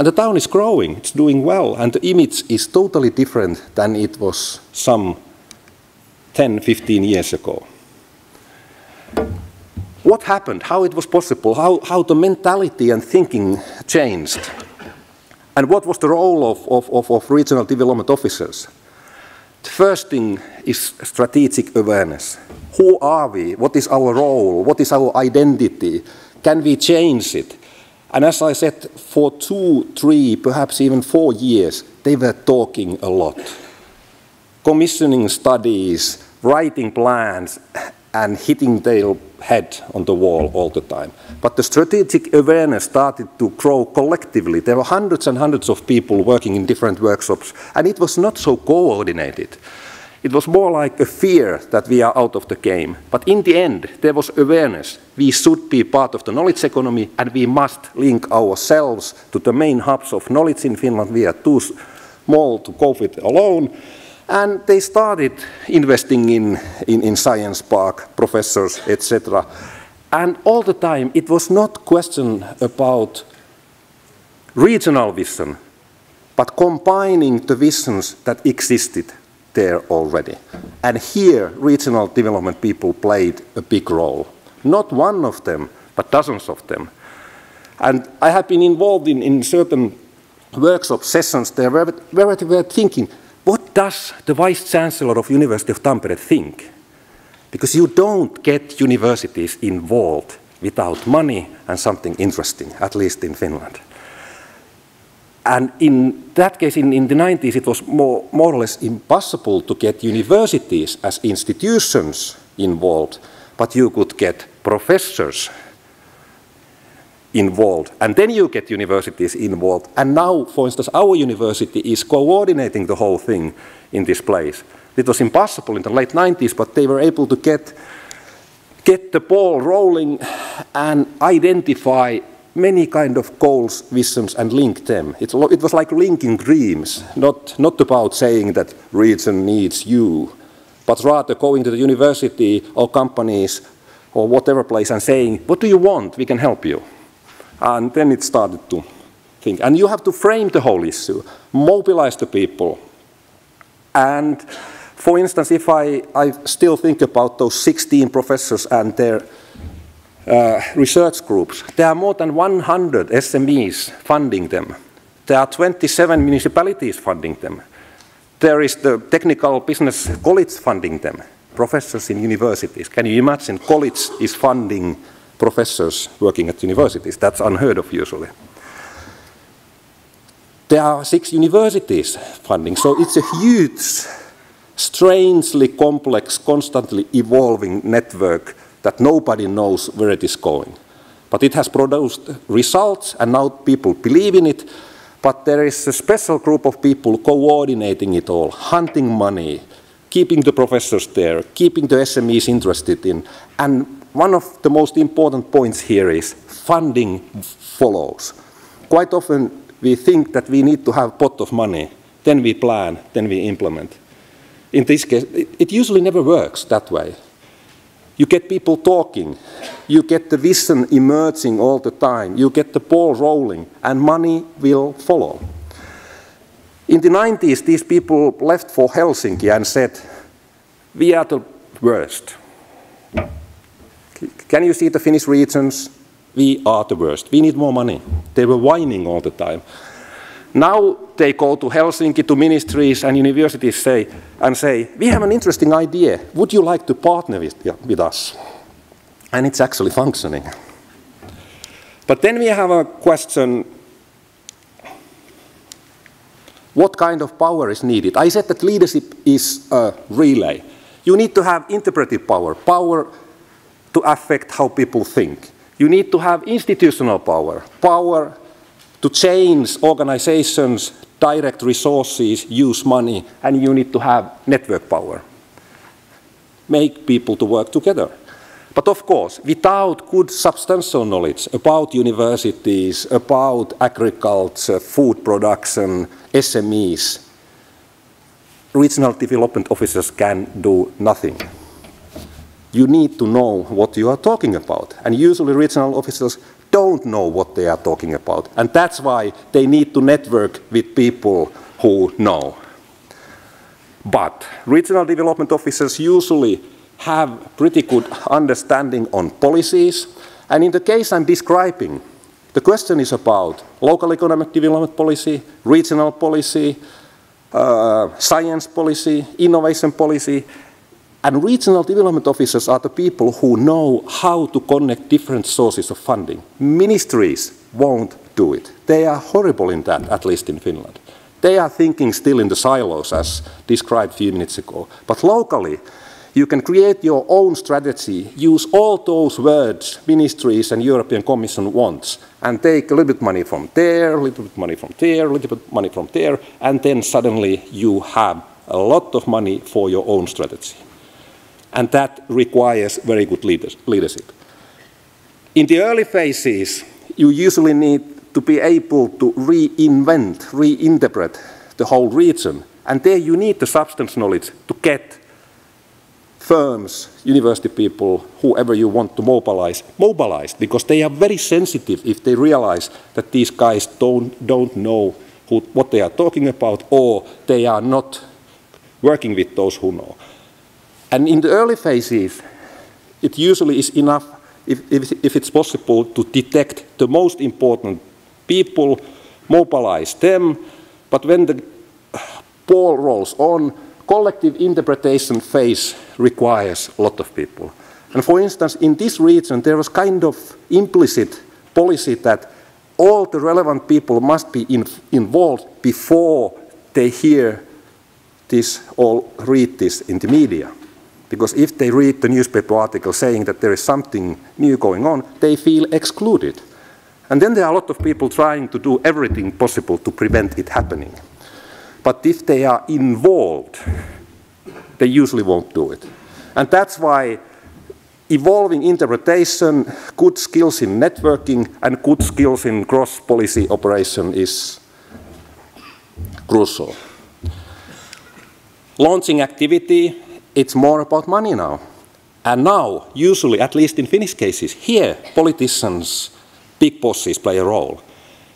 And the town is growing, it's doing well, and the image is totally different than it was some 10, 15 years ago. What happened? How it was possible? How the mentality and thinking changed? And what was the role of regional development officers? The first thing is strategic awareness. Who are we? What is our role? What is our identity? Can we change it? And as I said, for 2, 3, perhaps even 4 years, they were talking a lot. Commissioning studies, writing plans, and hitting their head on the wall all the time. But the strategic awareness started to grow collectively. There were hundreds and hundreds of people working in different workshops, and it was not so coordinated. It was more like a fear that we are out of the game. But in the end, there was awareness. We should be part of the knowledge economy, and we must link ourselves to the main hubs of knowledge in Finland. We are too small to cope with alone. And they started investing in science park, professors, etc. And all the time, it was not question about regional vision, but combining the visions that existed there already. And here, regional development people played a big role. Not one of them, but dozens of them. And I have been involved in certain workshop sessions there where they were thinking, what does the Vice Chancellor of University of Tampere think? Because you don't get universities involved without money and something interesting, at least in Finland. And in that case, in the 90s, it was more or less impossible to get universities as institutions involved, but you could get professors involved, and then you get universities involved. And now, for instance, our university is coordinating the whole thing in this place. It was impossible in the late 90s, but they were able to get the ball rolling and identify many kind of goals, visions, and link them. It was like linking dreams, not about saying that region needs you, but rather going to the university or companies or whatever place and saying, what do you want? We can help you. And then it started to think. And you have to frame the whole issue, mobilize the people. And for instance, if I still think about those 16 professors and their research groups, there are more than 100 SMEs funding them. There are 27 municipalities funding them. There is the technical business college funding them, professors in universities. Can you imagine college is funding professors working at universities? That's unheard of usually. There are 6 universities funding, so it's a huge, strangely complex, constantly evolving network that nobody knows where it is going. But it has produced results, and now people believe in it, but there is a special group of people coordinating it all, hunting money, keeping the professors there, keeping the SMEs interested in, and one of the most important points here is funding follows. Quite often we think that we need to have a pot of money, then we plan, then we implement. In this case, it usually never works that way. You get people talking, you get the vision emerging all the time, you get the ball rolling, and money will follow. In the 90s, these people left for Helsinki and said, we are the worst. Can you see the Finnish regions? We are the worst. We need more money. They were whining all the time. Now they go to Helsinki, to ministries and universities say, we have an interesting idea. Would you like to partner with us? And it's actually functioning. But then we have a question, what kind of power is needed? I said that leadership is a relay. You need to have interpretive power, power to affect how people think. You need to have institutional power, power to change organizations, direct resources, use money, and you need to have network power. Make people to work together. But of course, without good substantial knowledge about universities, about agriculture, food production, SMEs, regional development officers can do nothing. You need to know what you are talking about. And usually regional officers don't know what they are talking about. And that's why they need to network with people who know. But regional development officers usually have pretty good understanding on policies. And in the case I'm describing, the question is about local economic development policy, regional policy, science policy, innovation policy. And regional development officers are the people who know how to connect different sources of funding. Ministries won't do it. They are horrible in that, at least in Finland. They are thinking still in the silos, as described a few minutes ago. But locally, you can create your own strategy, use all those words ministries and European Commission wants, and take a little bit money from there, a little bit money from there, a little bit money from there, and then suddenly you have a lot of money for your own strategy. And that requires very good leadership. In the early phases, you usually need to be able to reinterpret the whole region. And there you need the substance knowledge to get firms, university people, whoever you want to mobilized, because they are very sensitive if they realize that these guys don't know what they are talking about, or they are not working with those who know. And in the early phases, it usually is enough, if it's possible, to detect the most important people, mobilize them, but when the ball rolls on, collective interpretation phase requires a lot of people. And for instance, in this region, there was kind of implicit policy that all the relevant people must be involved before they hear this or read this in the media. Because if they read the newspaper article saying that there is something new going on, they feel excluded. And then there are a lot of people trying to do everything possible to prevent it happening. But if they are involved, they usually won't do it. And that's why evolving interpretation, good skills in networking, and good skills in cross-policy operation is crucial. Launching activity, it's more about money now. And now, usually, at least in Finnish cases, here politicians, big bosses play a role.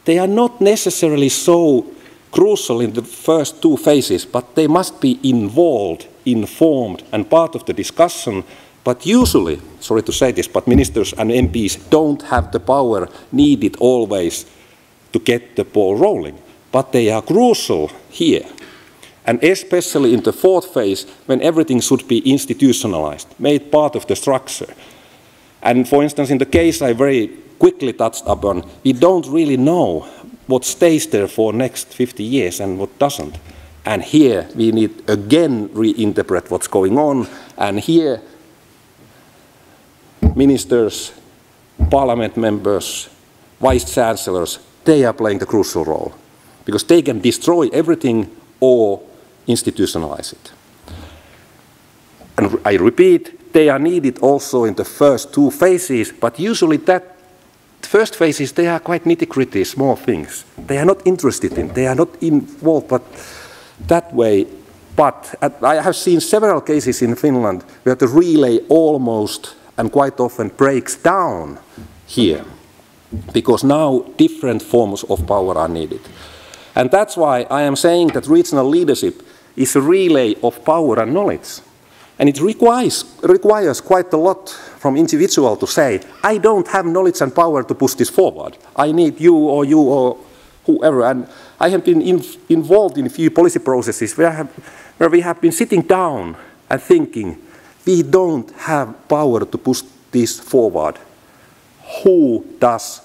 They are not necessarily so crucial in the first two phases, but they must be involved, informed, and part of the discussion. But usually, sorry to say this, but ministers and MPs don't have the power needed always to get the ball rolling. But they are crucial here. And especially in the fourth phase, when everything should be institutionalized, made part of the structure. And for instance, in the case I very quickly touched upon, we don't really know what stays there for next 50 years and what doesn't. And here we need again reinterpret what's going on. And here ministers, parliament members, vice chancellors, they are playing the crucial role. Because they can destroy everything or institutionalize it. And I repeat, they are needed also in the first two phases, but usually that first phases, they are quite nitty-gritty, small things. They are not interested in, they are not involved, but that way. But I have seen several cases in Finland where the relay almost and quite often breaks down here, because now different forms of power are needed. And that's why I am saying that regional leadership is a relay of power and knowledge. And it requires quite a lot from individual to say, I don't have knowledge and power to push this forward. I need you or whoever. And I have been involved in a few policy processes where we have been sitting down and thinking, we don't have power to push this forward. Who does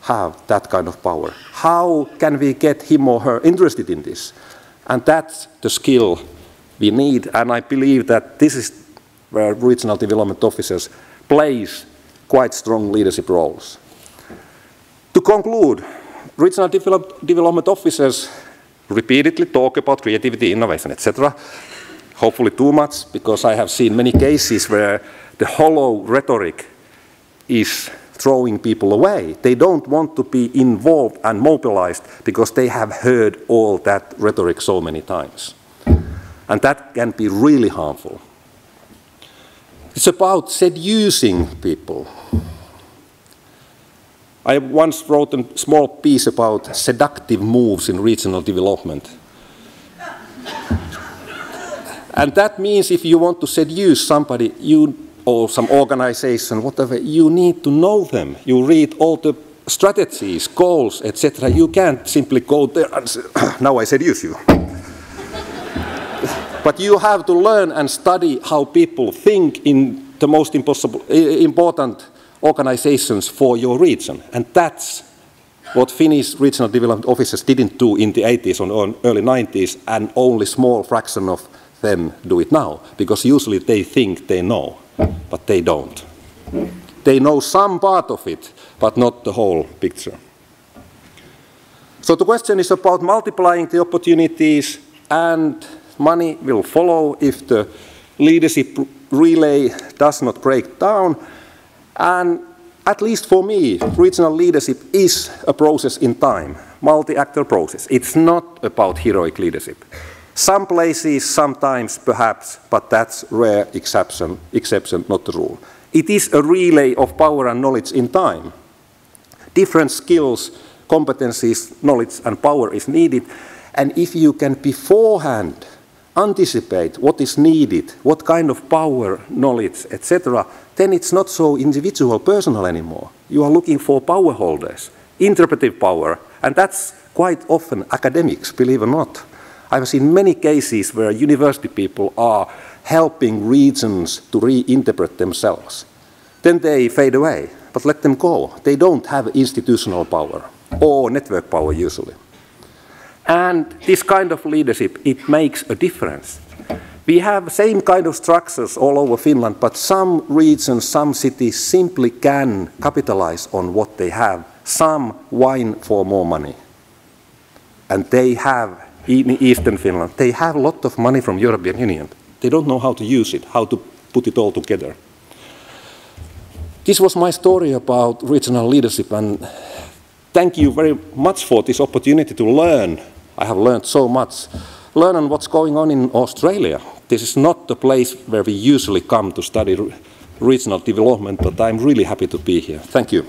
have that kind of power? How can we get him or her interested in this? And that's the skill we need, and I believe that this is where regional development officers plays quite strong leadership roles. To conclude, regional development officers repeatedly talk about creativity, innovation, etc. Hopefully too much, because I have seen many cases where the hollow rhetoric is throwing people away. They don't want to be involved and mobilized because they have heard all that rhetoric so many times. And that can be really harmful. It's about seducing people. I once wrote a small piece about seductive moves in regional development. And that means if you want to seduce somebody, or some organization, whatever, you need to know them. You read all the strategies, goals, etc. You can't simply go there and say, now I seduce you. But you have to learn and study how people think in the most important organizations for your region. And that's what Finnish regional development officers didn't do in the 80s or early 90s, and only small fraction of them do it now, because usually they think they know, but they don't. They know some part of it, but not the whole picture. So the question is about multiplying the opportunities, and money will follow if the leadership relay does not break down. And at least for me, regional leadership is a process in time, multi-actor process. It's not about heroic leadership. Some places, sometimes, perhaps, but that's rare exception, not the rule. It is a relay of power and knowledge in time. Different skills, competencies, knowledge and power is needed. And if you can beforehand anticipate what is needed, what kind of power, knowledge, etc., then it's not so individual, personal anymore. You are looking for power holders, interpretive power, and that's quite often academics, believe it or not. I've seen many cases where university people are helping regions to reinterpret themselves. Then they fade away, but let them go. They don't have institutional power or network power usually. And this kind of leadership, it makes a difference. We have the same kind of structures all over Finland, but some regions, some cities simply can capitalize on what they have. Some whine for more money. And they have, in Eastern Finland, they have a lot of money from European Union. They don't know how to use it, how to put it all together. This was my story about regional leadership, and thank you very much for this opportunity to learn. I have learned so much. Learn on what's going on in Australia. This is not the place where we usually come to study regional development, but I'm really happy to be here. Thank you.